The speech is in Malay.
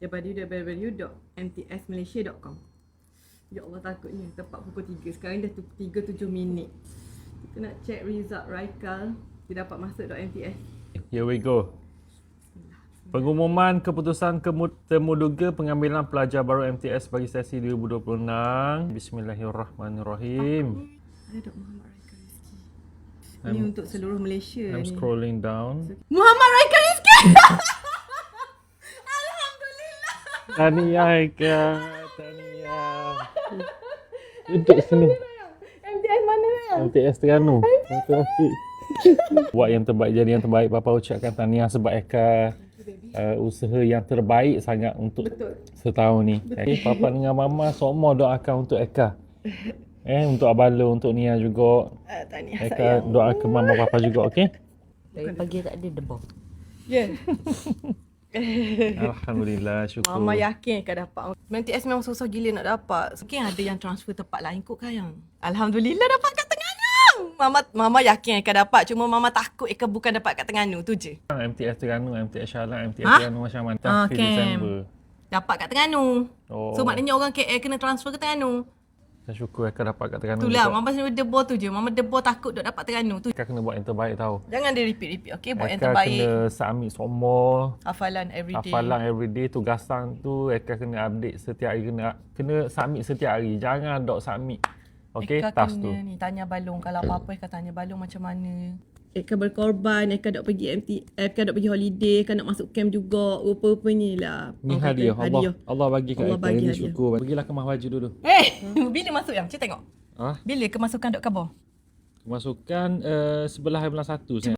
www.mtsmalaysia.com. Ya Allah, takutnya tepat pukul 3. Sekarang dah 3:07. Kita nak check result Raikal. Dia dapat masuk .mts. Here we go. Pengumuman keputusan temuduga pengambilan pelajar baru MTS bagi sesi 2026. Bismillahirrahmanirrahim. Ada Muhammad Raikal Rizki. Ini untuk seluruh Malaysia. I'm ni. scrolling down. Muhammad Raikal Rizki. Alhamdulillah. Tahniah Eka, tahniah. Duduk sini. MTS mana ya? MTS Terengganu. Terima kasih. Buat yang terbaik, jadi yang terbaik. Bapa ucapkan tahniah sebab Eka usaha yang terbaik sangat untuk setahun ni. Okay, Papa dengan Mama semua doakan untuk Eka. Untuk Abala, untuk Nia juga. Tahniah Eka sayang. doakan Mama Papa juga, okey? Dari pagi tak ada debong. Ya. Alhamdulillah, syukur. Mama yakin akan dapat. MTS memang susah gila nak dapat. Mungkin ada yang transfer tempat lain kot kan yang. Alhamdulillah dapat kat Terengganu. Mama yakin akan dapat. Cuma Mama takut Eka bukan dapat kat Terengganu tu je. MTS Terengganu, MTS Syalah, MTS Terengganu macam mana? Camp. Disember. Dapat kat Terengganu. Oh. So maknanya orang KL kena transfer ke Terengganu. Saya syukur Eka dapat kat Terengganu. Itulah juga. Mama sebenarnya debor tu je. Mama debor takut dok dapat Terengganu tu. Eka kena buat yang terbaik tau. Jangan dia repeat. Okey, buat yang Eka terbaik. kena submit semua Hafalan everyday. hafalan everyday, tugasan tu Eka kena update setiap hari, kena submit setiap hari. Jangan dok submit. Okey, Eka task kena tu. ni tanya Balong. Kalau apa-apa Eka tanya Balong macam mana. Eka berkorban, Eka dok pergi Eka dok pergi holiday, Eka nak masuk camp juga. Rupa-rupanya lah. Ni hadiah Allah bagi kat Allah Eka. bagi Ini hadiah. syukur. Bagilah kemas baju dulu. Bila masuk yang? Cik tengok. Ah, Bila kemasukan dok khabar? Kemasukan sebelah bulan 1 saya.